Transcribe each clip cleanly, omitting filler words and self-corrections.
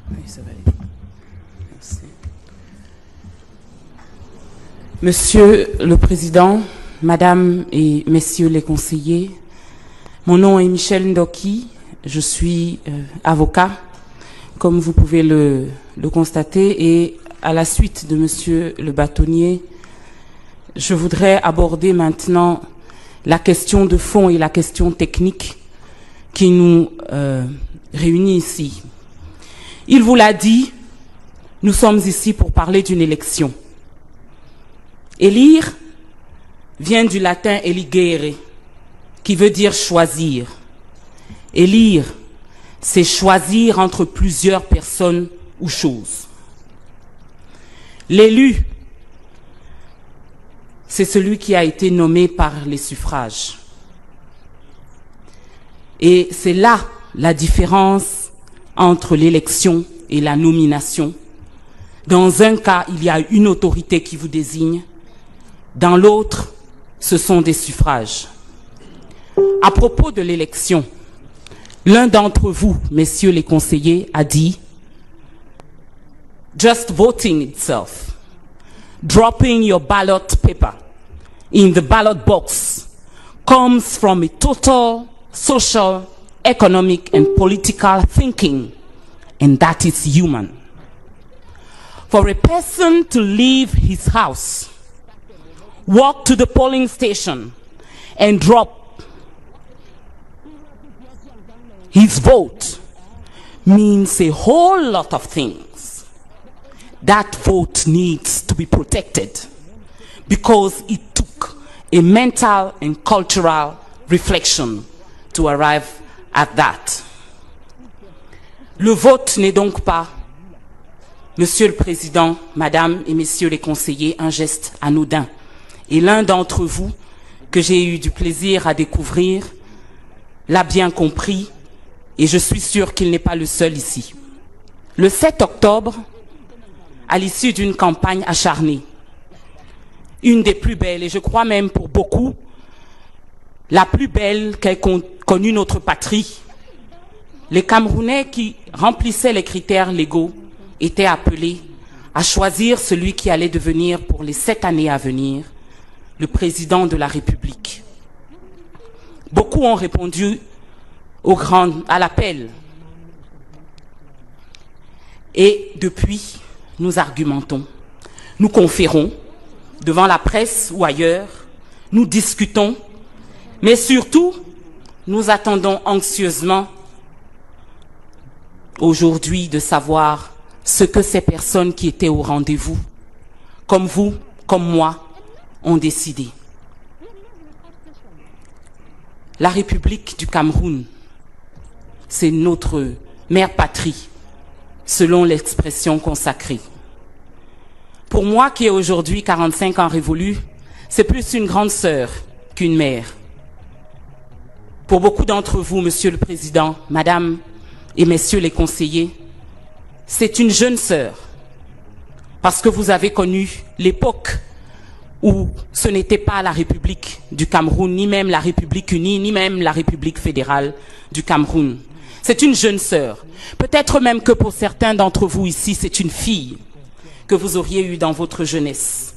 Oui, ça va aller. Merci. Monsieur le Président, Madame et Messieurs les conseillers, mon nom est Michel Ndoki, je suis avocat, comme vous pouvez le constater, et à la suite de Monsieur le bâtonnier, je voudrais aborder maintenant la question de fond et la question technique qui nous réunit ici. Il vous l'a dit, nous sommes ici pour parler d'une élection. Élire vient du latin eligere, qui veut dire choisir. Élire, c'est choisir entre plusieurs personnes ou choses. L'élu, c'est celui qui a été nommé par les suffrages. Et c'est là la différence entre l'élection et la nomination. Dans un cas, il y a une autorité qui vous désigne. Dans l'autre, ce sont des suffrages. À propos de l'élection, l'un d'entre vous, messieurs les conseillers, a dit « Just voting itself, dropping your ballot paper in the ballot box comes from a total social, economic and political thinking, and that is human. For a person to leave his house, walk to the polling station and drop his vote means a whole lot of things. That vote needs to be protected because it took a mental and cultural reflection to arrive at that. Le vote n'est donc pas, Monsieur le Président, Madame et Messieurs les conseillers, un geste anodin. Et l'un d'entre vous, que j'ai eu du plaisir à découvrir, l'a bien compris, et je suis sûr qu'il n'est pas le seul ici. Le 7 octobre, à l'issue d'une campagne acharnée, une des plus belles, et je crois même pour beaucoup, la plus belle qu'ait connue notre patrie, les Camerounais qui remplissaient les critères légaux étaient appelés à choisir celui qui allait devenir pour les 7 années à venir le président de la République. Beaucoup ont répondu à l'appel. Et depuis, nous argumentons, nous conférons devant la presse ou ailleurs, nous discutons, mais surtout, nous attendons anxieusement aujourd'hui de savoir ce que ces personnes qui étaient au rendez-vous, comme vous, comme moi, ont décidé. La République du Cameroun, c'est notre mère patrie, selon l'expression consacrée. Pour moi, qui ai aujourd'hui 45 ans révolus, c'est plus une grande sœur qu'une mère. Pour beaucoup d'entre vous, Monsieur le Président, Madame et Messieurs les conseillers, c'est une jeune sœur, parce que vous avez connu l'époque où ce n'était pas la République du Cameroun, ni même la République unie, ni même la République fédérale du Cameroun. C'est une jeune sœur. Peut-être même que pour certains d'entre vous ici, c'est une fille que vous auriez eue dans votre jeunesse.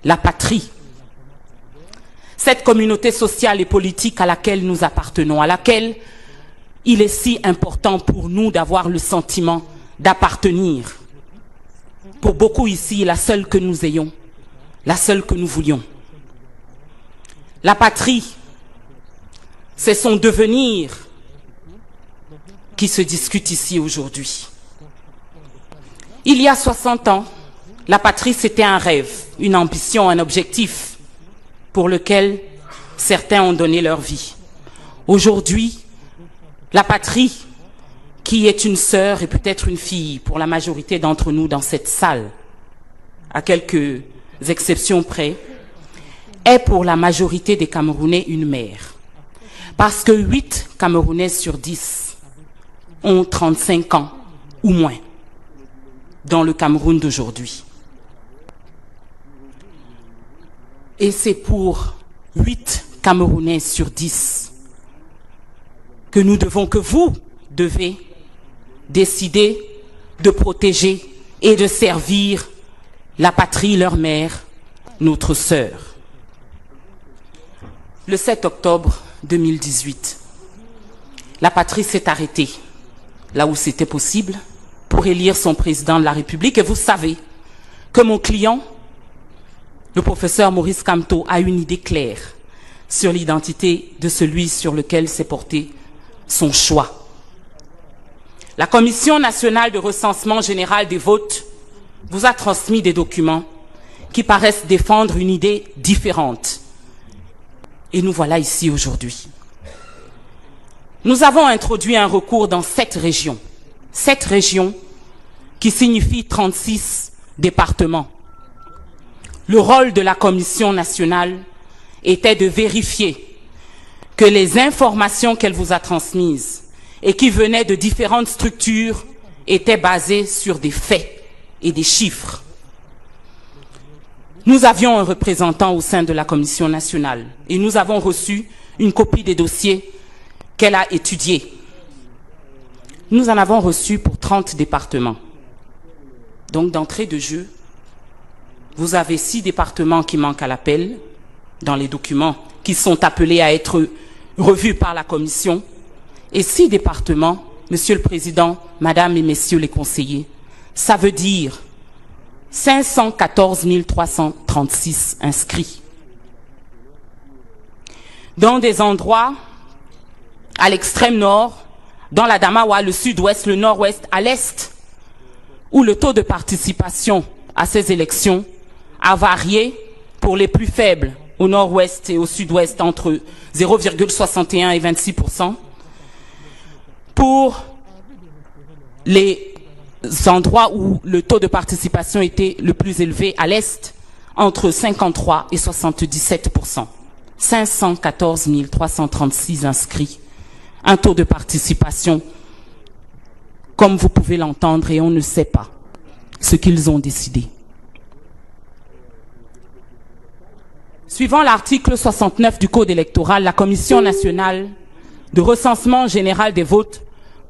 La patrie, cette communauté sociale et politique à laquelle nous appartenons, à laquelle il est si important pour nous d'avoir le sentiment d'appartenir. Pour beaucoup ici, la seule que nous ayons, la seule que nous voulions. La patrie, c'est son devenir qui se discute ici aujourd'hui. Il y a 60 ans, la patrie c'était un rêve, une ambition, un objectif pour lequel certains ont donné leur vie. Aujourd'hui, la patrie, qui est une sœur et peut-être une fille pour la majorité d'entre nous dans cette salle, à quelques exceptions près, est pour la majorité des Camerounais une mère. Parce que 8 Camerounais sur 10 ont 35 ans ou moins dans le Cameroun d'aujourd'hui. Et c'est pour 8 Camerounais sur 10 que nous devons, que vous devez décider de protéger et de servir la patrie, leur mère, notre sœur. Le 7 octobre 2018, la patrie s'est arrêtée, là où c'était possible, pour élire son président de la République. Et vous savez que mon client, le professeur Maurice Kamto, a une idée claire sur l'identité de celui sur lequel s'est porté son choix. La Commission nationale de recensement général des votes vous a transmis des documents qui paraissent défendre une idée différente. Et nous voilà ici aujourd'hui. Nous avons introduit un recours dans 7 régions. 7 régions qui signifient 36 départements. Le rôle de la Commission nationale était de vérifier que les informations qu'elle vous a transmises et qui venaient de différentes structures étaient basées sur des faits et des chiffres. Nous avions un représentant au sein de la Commission nationale et nous avons reçu une copie des dossiers qu'elle a étudiés. Nous en avons reçu pour 30 départements. Donc d'entrée de jeu, vous avez 6 départements qui manquent à l'appel dans les documents qui sont appelés à être revus par la Commission et 6 départements, Monsieur le Président, Madame et Messieurs les conseillers. Ça veut dire 514 336 inscrits. Dans des endroits à l'extrême nord, dans la Damawa, le sud-ouest, le nord-ouest, à l'est, où le taux de participation à ces élections a varié pour les plus faibles au nord-ouest et au sud-ouest entre 0,61 et 26%. Pour les endroits où le taux de participation était le plus élevé à l'est, entre 53 et 77%. 514 336 inscrits. Un taux de participation, comme vous pouvez l'entendre, et on ne sait pas ce qu'ils ont décidé. Suivant l'article 69 du Code électoral, la Commission nationale de recensement général des votes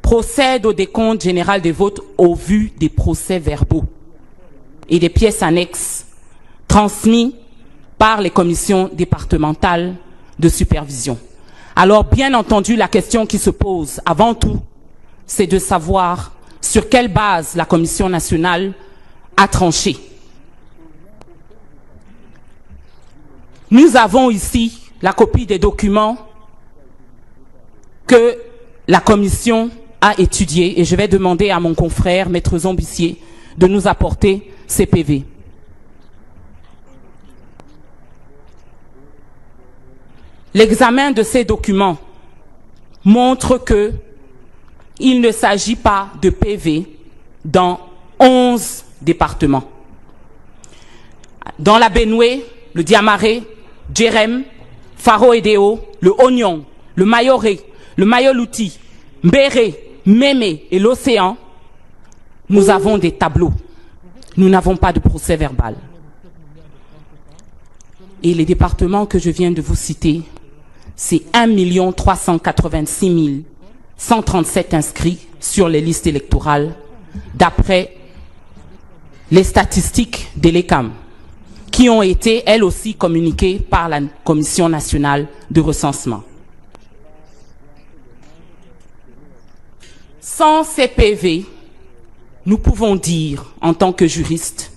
procède au décompte général des votes au vu des procès-verbaux et des pièces annexes transmis par les commissions départementales de supervision. Alors, bien entendu, la question qui se pose avant tout, c'est de savoir sur quelle base la Commission nationale a tranché. Nous avons ici la copie des documents que la Commission a étudiés et je vais demander à mon confrère, Maître Zombissier, de nous apporter ces PV. L'examen de ces documents montre que il ne s'agit pas de PV dans 11 départements. Dans la Benoué, le Diamaré, Djerem, Faro et Deo, le Oignon, le Mayoré, le Mayoluti, Mbéré, Mémé et l'Océan, nous avons des tableaux. Nous n'avons pas de procès verbal. Et les départements que je viens de vous citer, c'est 1 386 137 inscrits sur les listes électorales, d'après les statistiques de l'ECAM, qui ont été, elles aussi, communiquées par la Commission nationale de recensement. Sans ces PV, nous pouvons dire, en tant que juristes,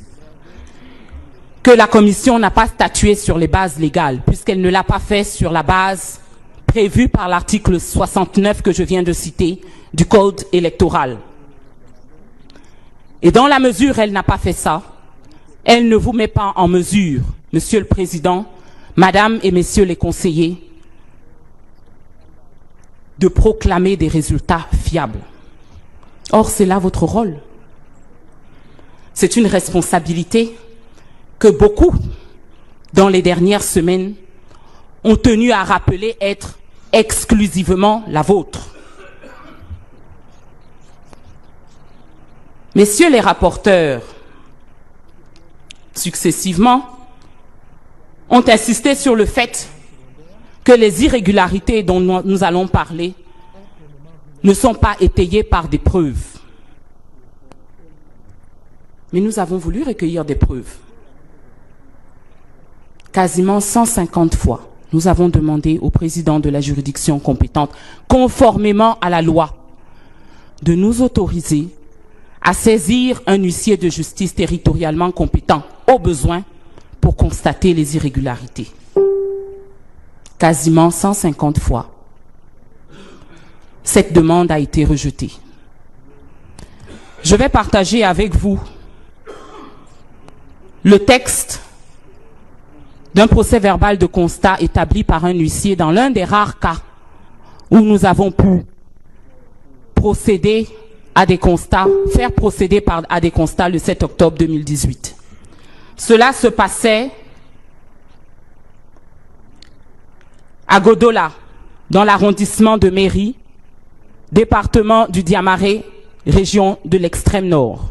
que la Commission n'a pas statué sur les bases légales, puisqu'elle ne l'a pas fait sur la base prévue par l'article 69 que je viens de citer du Code électoral. Et dans la mesure où elle n'a pas fait ça, elle ne vous met pas en mesure, Monsieur le Président, Madame et Messieurs les conseillers, de proclamer des résultats fiables. Or, c'est là votre rôle. C'est une responsabilité que beaucoup, dans les dernières semaines, ont tenu à rappeler être exclusivement la vôtre. Messieurs les rapporteurs, successivement, ont insisté sur le fait que les irrégularités dont nous allons parler ne sont pas étayées par des preuves. Mais nous avons voulu recueillir des preuves. Quasiment 150 fois, nous avons demandé au président de la juridiction compétente, conformément à la loi, de nous autoriser à saisir un huissier de justice territorialement compétent, au besoin, pour constater les irrégularités. Quasiment 150 fois, cette demande a été rejetée. Je vais partager avec vous le texte d'un procès verbal de constat établi par un huissier dans l'un des rares cas où nous avons pu procéder à des constats, faire procéder à des constats le 7 octobre 2018. Cela se passait à Godola, dans l'arrondissement de Méry, département du Diamaré, région de l'extrême nord.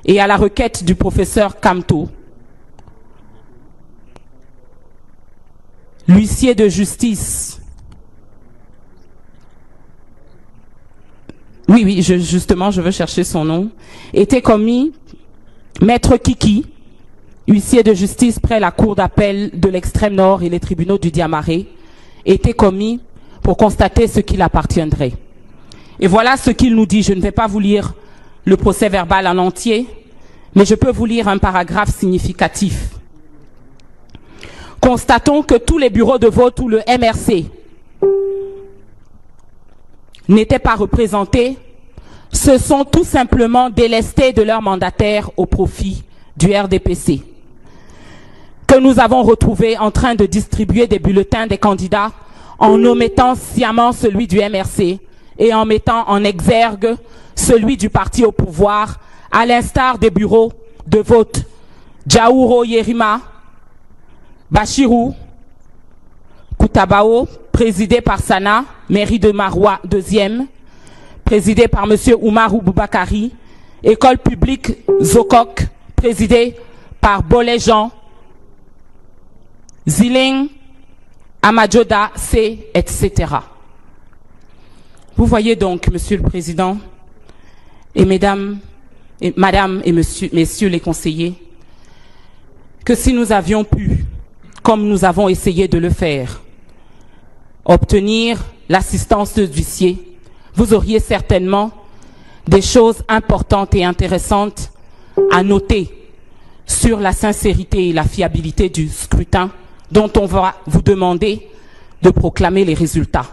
Et à la requête du professeur Kamto, l'huissier de justice, justement, je veux chercher son nom, était commis Maître Kiki, huissier de justice près la cour d'appel de l'extrême nord et les tribunaux du Diamaré, était commis pour constater ce qu'il appartiendrait. Et voilà ce qu'il nous dit. Je ne vais pas vous lire le procès verbal en entier, mais je peux vous lire un paragraphe significatif. Constatons que tous les bureaux de vote ou le MRC n'étaient pas représentés, se sont tout simplement délestés de leur mandataire au profit du RDPC, que nous avons retrouvé en train de distribuer des bulletins des candidats en omettant sciemment celui du MRC et en mettant en exergue celui du parti au pouvoir, à l'instar des bureaux de vote Djaouro Yerima, Bachirou, Koutabao, présidé par Sana, mairie de Maroua, 2e, présidé par M. Oumarou Boubakari, école publique Zokok, présidée par Bolé Jean, Ziling, Amadjoda, C, etc. Vous voyez donc, Monsieur le Président, et Madame et Messieurs les conseillers, que si nous avions pu, comme nous avons essayé de le faire, obtenir l'assistance de l'huissier, vous auriez certainement des choses importantes et intéressantes à noter sur la sincérité et la fiabilité du scrutin dont on va vous demander de proclamer les résultats.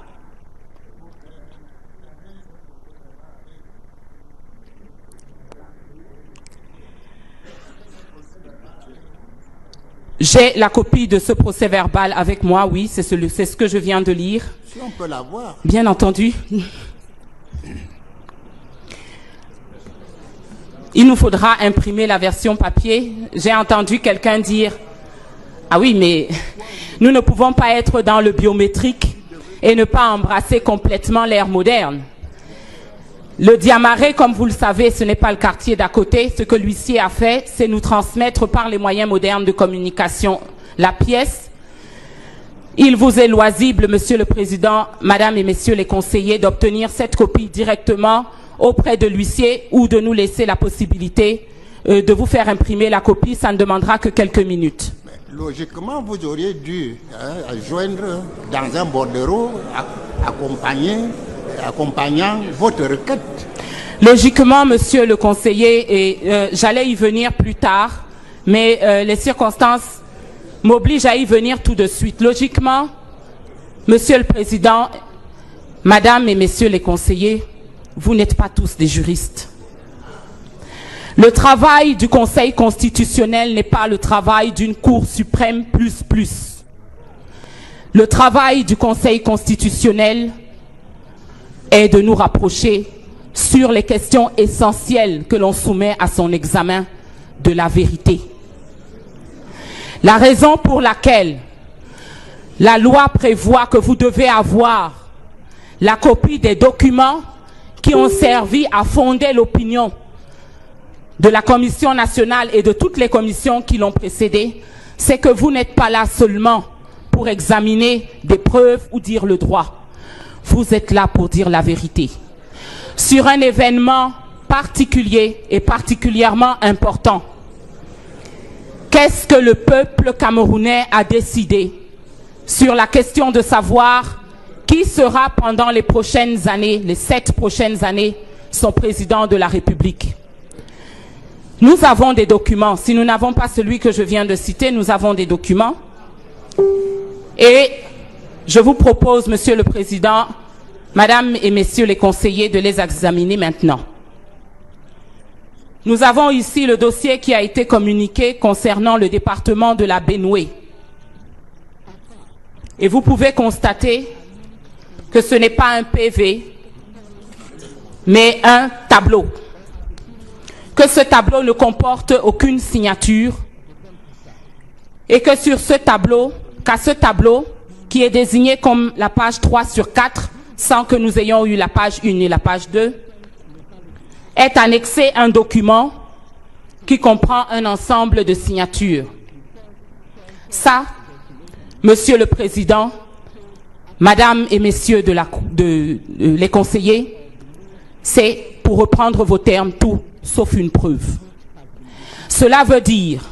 J'ai la copie de ce procès verbal avec moi, oui, c'est ce que je viens de lire. Si on peut l'avoir. Bien entendu. Il nous faudra imprimer la version papier. J'ai entendu quelqu'un dire « Ah oui, mais nous ne pouvons pas être dans le biométrique et ne pas embrasser complètement l'ère moderne. » Le Diamaré, comme vous le savez, ce n'est pas le quartier d'à côté. Ce que l'huissier a fait, c'est nous transmettre par les moyens modernes de communication la pièce. Il vous est loisible, Monsieur le Président, Madame et Messieurs les conseillers, d'obtenir cette copie directement auprès de l'huissier ou de nous laisser la possibilité de vous faire imprimer la copie. Ça ne demandera que quelques minutes. Logiquement, vous auriez dû joindre dans un bordereau accompagnant votre requête. Logiquement, Monsieur le conseiller, et j'allais y venir plus tard, mais les circonstances m'obligent à y venir tout de suite. Logiquement, Monsieur le Président, Madame et Messieurs les conseillers, vous n'êtes pas tous des juristes. Le travail du Conseil constitutionnel n'est pas le travail d'une Cour suprême plus. Le travail du Conseil constitutionnel est de nous rapprocher sur les questions essentielles que l'on soumet à son examen de la vérité. La raison pour laquelle la loi prévoit que vous devez avoir la copie des documents qui ont servi à fonder l'opinion de la Commission nationale et de toutes les commissions qui l'ont précédée, c'est que vous n'êtes pas là seulement pour examiner des preuves ou dire le droit. Vous êtes là pour dire la vérité. Sur un événement particulier et particulièrement important. Qu'est-ce que le peuple camerounais a décidé sur la question de savoir qui sera pendant les prochaines années, les 7 prochaines années, son président de la République? Nous avons des documents. Si nous n'avons pas celui que je viens de citer, nous avons des documents. Et je vous propose, Monsieur le Président, Madame et Messieurs les conseillers, de les examiner maintenant. Nous avons ici le dossier qui a été communiqué concernant le département de la Benoué. Et vous pouvez constater que ce n'est pas un PV, mais un tableau. Que ce tableau ne comporte aucune signature et que sur ce tableau, qu'à ce tableau, qui est désigné comme la page 3 sur 4, sans que nous ayons eu la page 1 et la page 2, est annexé un document qui comprend un ensemble de signatures. Ça, Monsieur le Président, Madame et Messieurs les conseillers, c'est, pour reprendre vos termes, tout sauf une preuve. Cela veut dire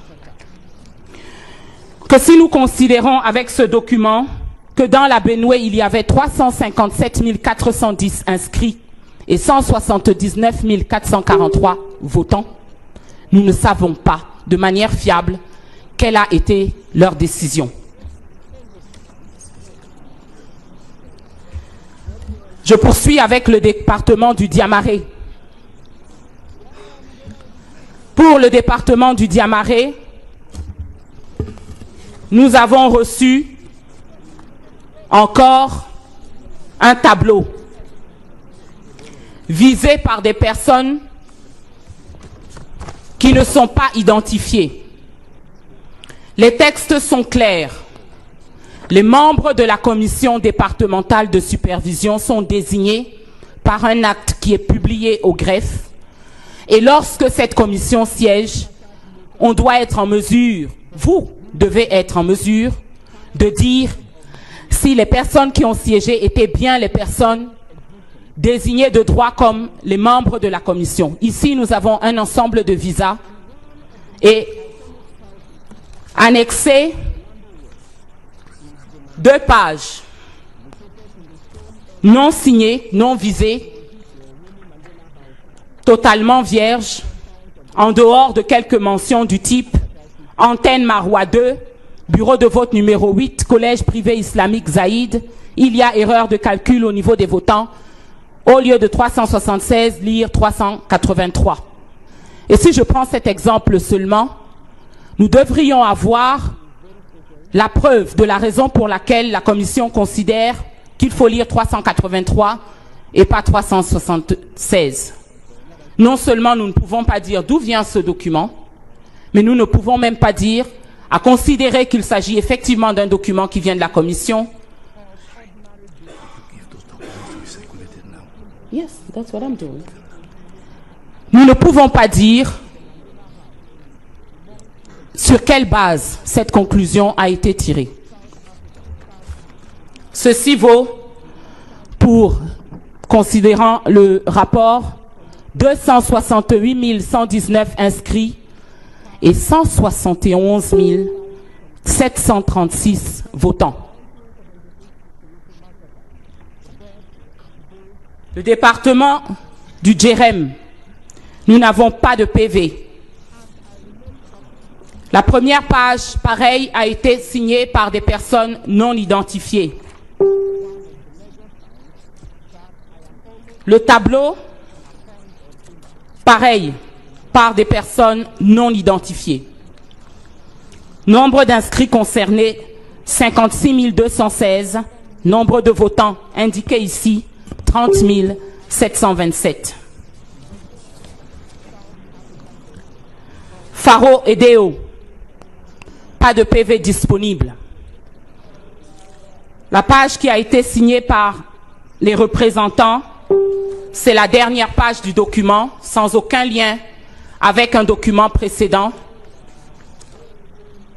que si nous considérons avec ce document que dans la Benoué, il y avait 357 410 inscrits et 179 443 votants, nous ne savons pas de manière fiable quelle a été leur décision. Je poursuis avec le département du Diamaré. Pour le département du Diamaré, nous avons reçu encore un tableau visé par des personnes qui ne sont pas identifiées. Les textes sont clairs. Les membres de la commission départementale de supervision sont désignés par un acte qui est publié au greffe. Et lorsque cette commission siège, on doit être en mesure, vous devez être en mesure de dire si les personnes qui ont siégé étaient bien les personnes désignées de droit comme les membres de la commission. Ici, nous avons un ensemble de visas et annexé 2 pages non signées, non visées, totalement vierges, en dehors de quelques mentions du type Antenne Marois 2, bureau de vote numéro 8, collège privé islamique Zaïd, il y a erreur de calcul au niveau des votants, au lieu de 376, lire 383. Et si je prends cet exemple seulement, nous devrions avoir la preuve de la raison pour laquelle la commission considère qu'il faut lire 383 et pas 376. Non seulement nous ne pouvons pas dire d'où vient ce document, mais nous ne pouvons même pas dire, à considérer qu'il s'agit effectivement d'un document qui vient de la commission. Yes, that's what I'm doing. Nous ne pouvons pas dire sur quelle base cette conclusion a été tirée. Ceci vaut pour, considérant le rapport, 268 119 inscrits et 171 736 votants. Le département du Djerem, nous n'avons pas de PV. La première page, pareil, a été signée par des personnes non identifiées. Le tableau, pareil, par des personnes non identifiées. Nombre d'inscrits concernés, 56 216. Nombre de votants indiqué ici, 30 727. Faro et Déo, pas de PV disponible. La page qui a été signée par les représentants, c'est la dernière page du document, sans aucun lien avec un document précédent.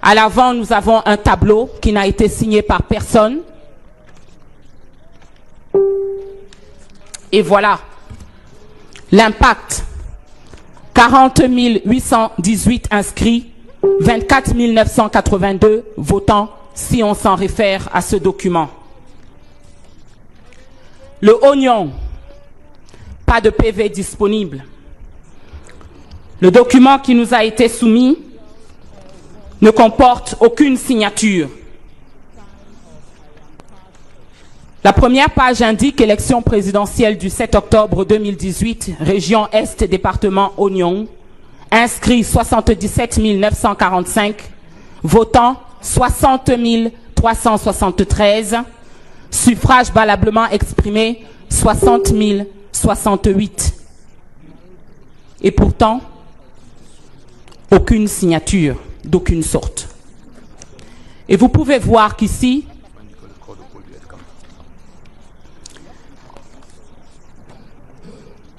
À l'avant, nous avons un tableau qui n'a été signé par personne. Et voilà l'impact 40 818 inscrits, 24 982 votants, si on s'en réfère à ce document. Le Oignon, pas de PV disponible. Le document qui nous a été soumis ne comporte aucune signature. La première page indique élection présidentielle du 7 octobre 2018, région Est, département Oignon. Inscrits 77 945, votants 60 373, suffrages valablement exprimés 60 068. Et pourtant, aucune signature d'aucune sorte. Et vous pouvez voir qu'ici,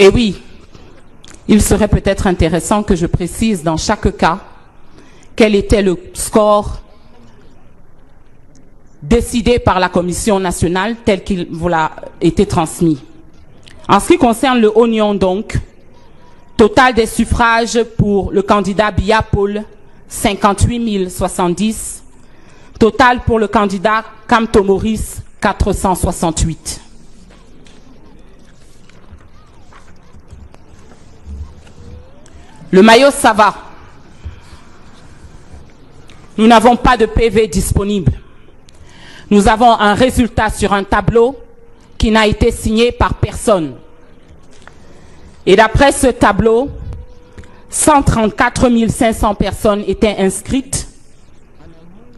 et oui, il serait peut-être intéressant que je précise dans chaque cas quel était le score décidé par la Commission nationale tel qu'il vous a été transmis. En ce qui concerne le Oignon donc, total des suffrages pour le candidat Biya Paul, 58 070. Total pour le candidat Kamto Maurice, 468. Le Mayo Sava. Nous n'avons pas de PV disponible. Nous avons un résultat sur un tableau qui n'a été signé par personne. Et d'après ce tableau, 134 500 personnes étaient inscrites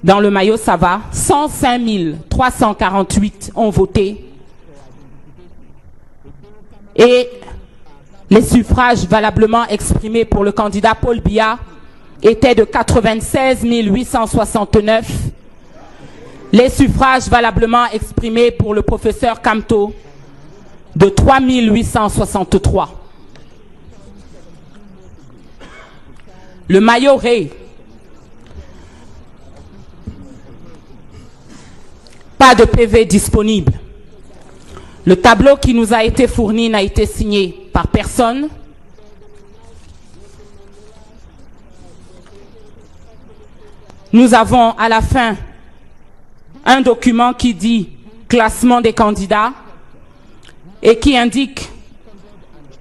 dans le Mayo Sava. 105 348 ont voté. Et les suffrages valablement exprimés pour le candidat Paul Biya étaient de 96 869. Les suffrages valablement exprimés pour le professeur Kamto de 3 863. Le Mayo Ré, pas de PV disponible. Le tableau qui nous a été fourni n'a été signé par personne. Nous avons à la fin un document qui dit classement des candidats et qui indique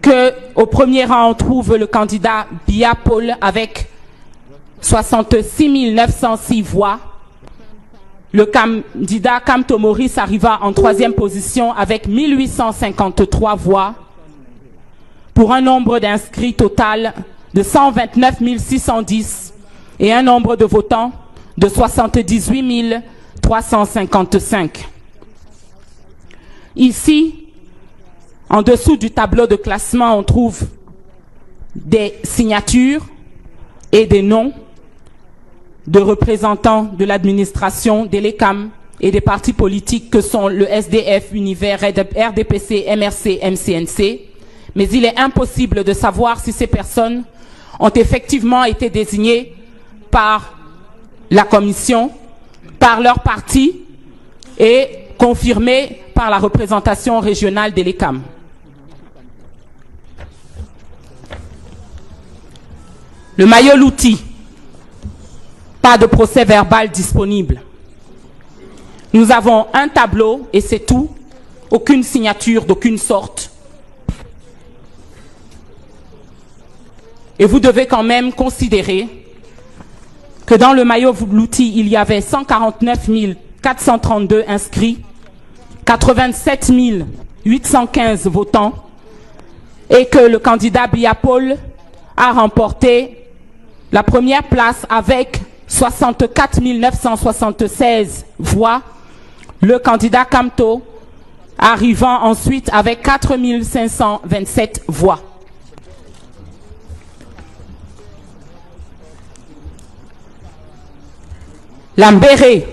que au premier rang on trouve le candidat Biya Paul avec 66 906 voix. Le candidat Kamto Maurice arriva en troisième position avec 1853 voix pour un nombre d'inscrits total de 129 610 et un nombre de votants de 78 355. Ici, en dessous du tableau de classement, on trouve des signatures et des noms de représentants de l'administration, des LECAM et des partis politiques que sont le SDF, Univers, RDPC, MRC, MCNC. Mais il est impossible de savoir si ces personnes ont effectivement été désignées par la commission, par leur parti et confirmées par la représentation régionale des LECAM. Le Mayo Louti, pas de procès verbal disponible. Nous avons un tableau et c'est tout, aucune signature d'aucune sorte. Et vous devez quand même considérer que dans le Mayo Louti, il y avait 149 432 inscrits, 87 815 votants et que le candidat Biya Paul a remporté la première place avec 64 976 voix. Le candidat Kamto arrivant ensuite avec 4 527 voix. L'Ambéré,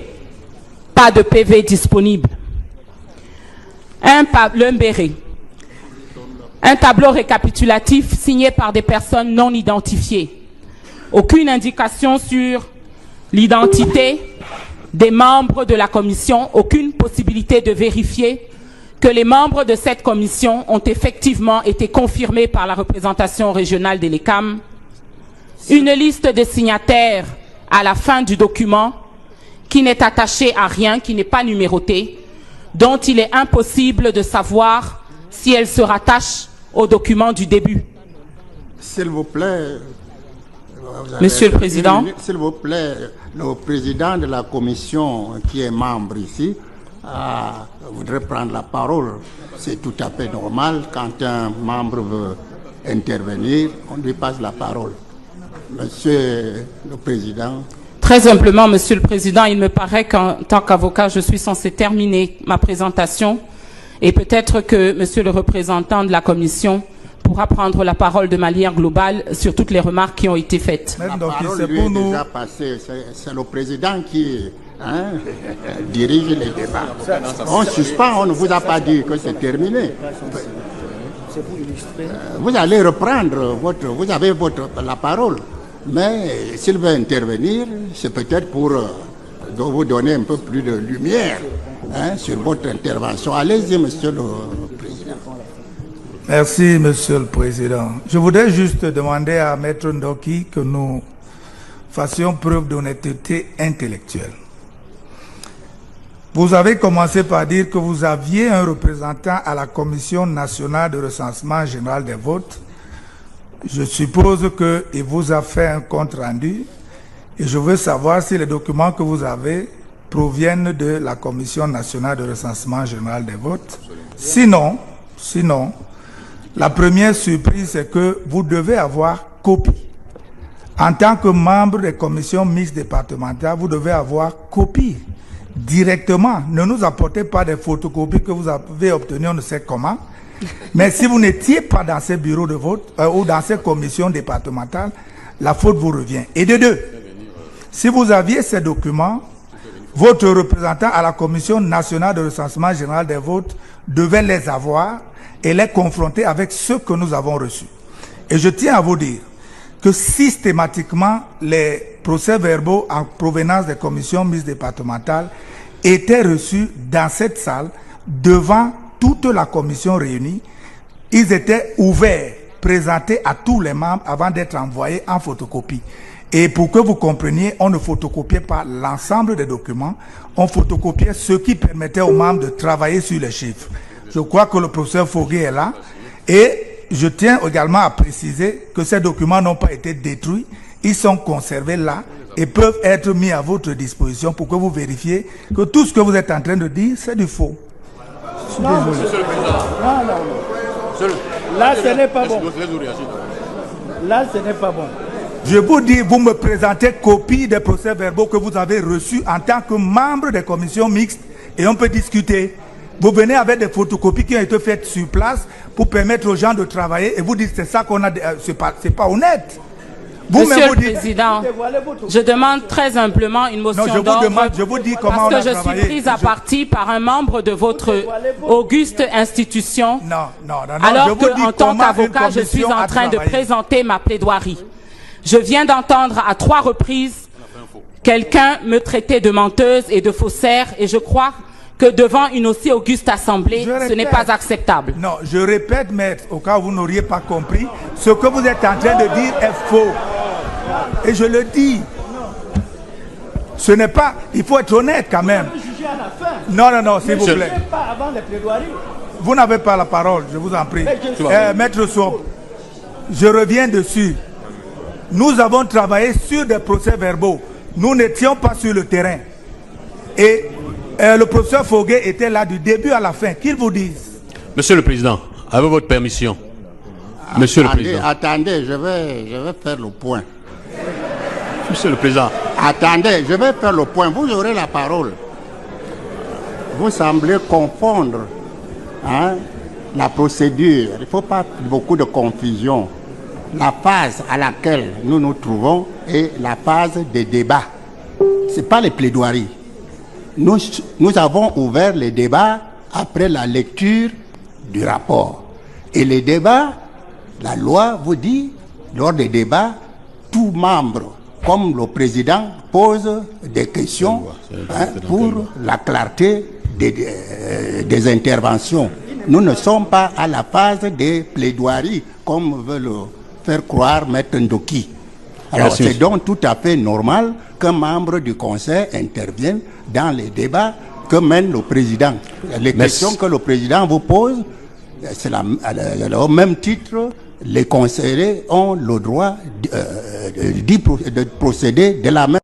pas de PV disponible. L'Ambéré, un tableau récapitulatif signé par des personnes non identifiées. Aucune indication sur l'identité des membres de la commission, aucune possibilité de vérifier que les membres de cette commission ont effectivement été confirmés par la représentation régionale de l'ECAM, une liste de signataires à la fin du document qui n'est attachée à rien, qui n'est pas numérotée, dont il est impossible de savoir si elle se rattache au document du début. S'il vous plaît, Monsieur le Président. S'il vous plaît, le président de la commission qui est membre ici voudrait prendre la parole. C'est tout à fait normal. Quand un membre veut intervenir, on lui passe la parole. Monsieur le Président. Très simplement, Monsieur le Président, il me paraît qu'en tant qu'avocat, je suis censé terminer ma présentation et peut-être que Monsieur le représentant de la Commission pourra prendre la parole de manière globale sur toutes les remarques qui ont été faites. La parole lui est déjà passée. C'est le Président qui dirige les débats. On suspend, on ne vous a pas dit que c'est terminé. Vous allez reprendre vous avez la parole. Mais s'il veut intervenir, c'est peut-être pour vous donner un peu plus de lumière sur votre intervention. Allez-y, Monsieur le Président. Merci, Monsieur le Président. Je voudrais juste demander à Maître Ndoki que nous fassions preuve d'honnêteté intellectuelle. Vous avez commencé par dire que vous aviez un représentant à la Commission nationale de recensement général des votes. Je suppose qu'il vous a fait un compte rendu et je veux savoir si les documents que vous avez proviennent de la Commission nationale de recensement général des votes. Sinon, la première surprise, c'est que vous devez avoir copie. En tant que membre des commissions mixtes départementales, vous devez avoir copie directement. Ne nous apportez pas des photocopies que vous avez obtenues, on ne sait comment. Mais si vous n'étiez pas dans ces bureaux de vote ou dans ces commissions départementales, la faute vous revient. Et de deux, si vous aviez ces documents, votre représentant à la Commission nationale de recensement général des votes devait les avoir et les confronter avec ceux que nous avons reçus. Et je tiens à vous dire que systématiquement, les procès-verbaux en provenance des commissions mixtes départementales étaient reçus dans cette salle devant toute la commission réunie. Ils étaient ouverts, présentés à tous les membres avant d'être envoyés en photocopie. Et pour que vous compreniez, on ne photocopiait pas l'ensemble des documents, on photocopiait ce qui permettait aux membres de travailler sur les chiffres. Je crois que le professeur Foguet est là. Et je tiens également à préciser que ces documents n'ont pas été détruits, ils sont conservés là et peuvent être mis à votre disposition pour que vous vérifiez que tout ce que vous êtes en train de dire, c'est du faux. Non, Monsieur le Président. Non. Là, ce n'est pas bon. Là, ce n'est pas bon. Je vous dis, vous me présentez copie des procès-verbaux que vous avez reçus en tant que membre des commissions mixtes et on peut discuter. Vous venez avec des photocopies qui ont été faites sur place pour permettre aux gens de travailler et vous dites c'est ça qu'on a. C'est pas honnête. Monsieur le Président, je demande très humblement une motion d'ordre parce que je suis prise à partie par un membre de votre auguste institution, alors qu'en tant qu'avocat, je suis en train de présenter ma plaidoirie. Je viens d'entendre à 3 reprises quelqu'un me traiter de menteuse et de faussaire et je crois que devant une aussi auguste assemblée, ce n'est pas acceptable. Non, je répète, maître, au cas où vous n'auriez pas compris, ce que vous êtes en train de dire est faux. Et je le dis. Ce n'est pas... Il faut être honnête quand même. Non, s'il vous plaît. Vous n'avez pas la parole, je vous en prie. Maître Sob, je reviens dessus. Nous avons travaillé sur des procès-verbaux. Nous n'étions pas sur le terrain. Et le professeur Foguet était là du début à la fin. Qu'il vous dise. Monsieur le Président, avec votre permission. Monsieur le Président. Attendez, je vais faire le point. Monsieur le Président. Attendez, je vais faire le point. Vous aurez la parole. Vous semblez confondre la procédure. Il ne faut pas beaucoup de confusion. La phase à laquelle nous nous trouvons est la phase des débats. Ce n'est pas les plaidoiries. Nous avons ouvert les débats après la lecture du rapport. Et les débats, la loi vous dit, lors des débats, tout membre, comme le président, pose des questions pour la clarté des interventions. Nous ne sommes pas à la phase des plaidoiries, comme veut le faire croire Maître Ndoki. Alors c'est donc tout à fait normal qu'un membre du Conseil intervienne dans les débats que mène le président. Les questions que le président vous pose, c'est au même titre, les conseillers ont le droit de procéder de la même.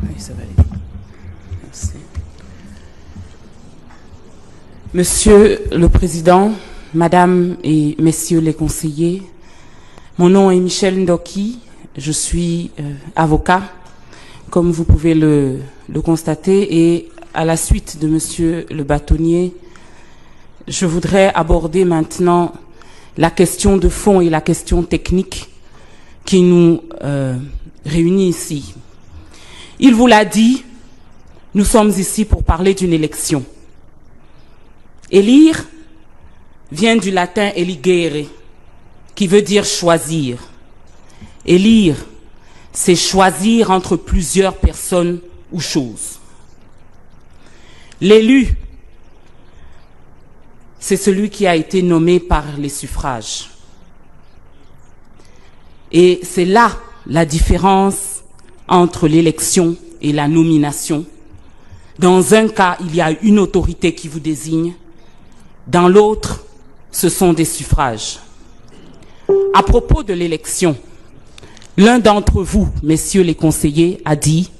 Oui, ça va aller. Merci. Monsieur le Président, Madame et Messieurs les conseillers, mon nom est Michel Ndoki, je suis avocat, comme vous pouvez le constater, et à la suite de Monsieur le bâtonnier, je voudrais aborder maintenant la question de fond et la question technique qui nous réunit ici. Il vous l'a dit, nous sommes ici pour parler d'une élection. Élire vient du latin eligere, qui veut dire choisir. Élire, c'est choisir entre plusieurs personnes ou choses. L'élu, c'est celui qui a été nommé par les suffrages. Et c'est là la différence entre l'élection et la nomination. Dans un cas, il y a une autorité qui vous désigne. Dans l'autre, ce sont des suffrages. À propos de l'élection, l'un d'entre vous, messieurs les conseillers, a dit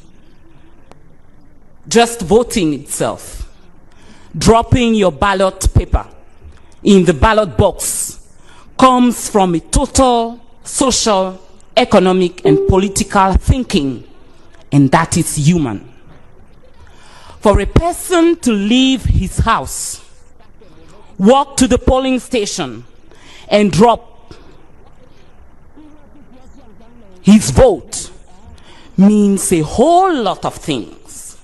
« Just voting itself, dropping your ballot paper in the ballot box comes from a total social, economic and political thinking, and that is human. For a person to leave his house, walk to the polling station and drop his vote means a whole lot of things.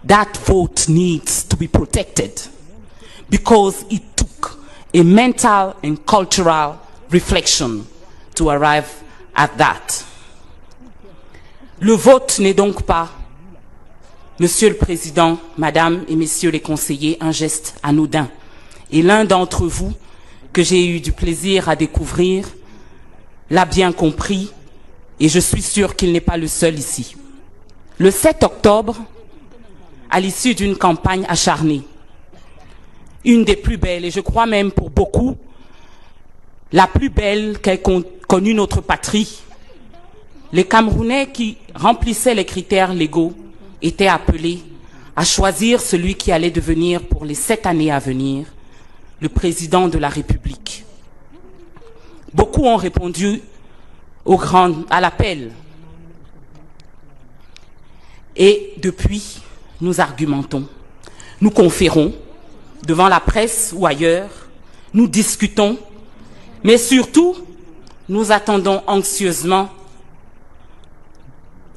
That vote needs to be protected because it took a mental and cultural reflection to arrive at that. Le vote n'est donc pas, Monsieur le Président, Madame et Messieurs les conseillers, un geste anodin. Et l'un d'entre vous, que j'ai eu du plaisir à découvrir, l'a bien compris, et je suis sûr qu'il n'est pas le seul ici. Le 7 octobre, à l'issue d'une campagne acharnée, une des plus belles, et je crois même pour beaucoup, la plus belle qu'ait connue notre patrie, les Camerounais qui remplissaient les critères légaux étaient appelés à choisir celui qui allait devenir pour les 7 années à venir le président de la République. Beaucoup ont répondu à l'appel. Et depuis, nous argumentons, nous conférons devant la presse ou ailleurs, nous discutons, mais surtout, nous attendons anxieusement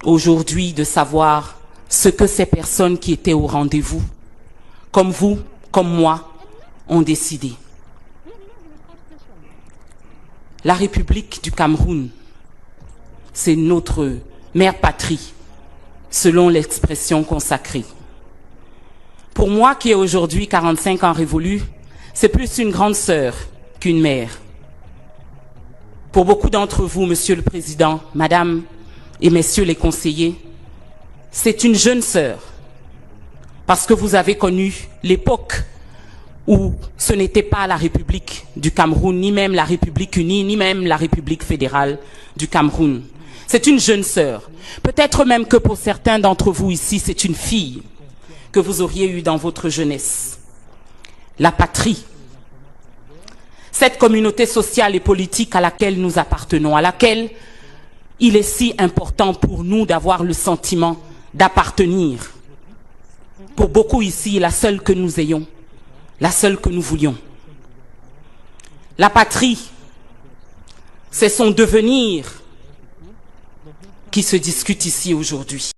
aujourd'hui de savoir ce que ces personnes qui étaient au rendez-vous, comme vous, comme moi, ont décidé. La République du Cameroun, c'est notre mère patrie, selon l'expression consacrée. Pour moi, qui ai aujourd'hui 45 ans révolus, c'est plus une grande sœur qu'une mère. Pour beaucoup d'entre vous, Monsieur le Président, Madame et Messieurs les conseillers, c'est une jeune sœur, parce que vous avez connu l'époque où ce n'était pas la République du Cameroun, ni même la République unie, ni même la République fédérale du Cameroun. C'est une jeune sœur. Peut-être même que pour certains d'entre vous ici, c'est une fille que vous auriez eue dans votre jeunesse. La patrie. Cette communauté sociale et politique à laquelle nous appartenons, à laquelle il est si important pour nous d'avoir le sentiment d'appartenir. Pour beaucoup ici, la seule que nous ayons, la seule que nous voulions. La patrie, c'est son devenir qui se discute ici aujourd'hui.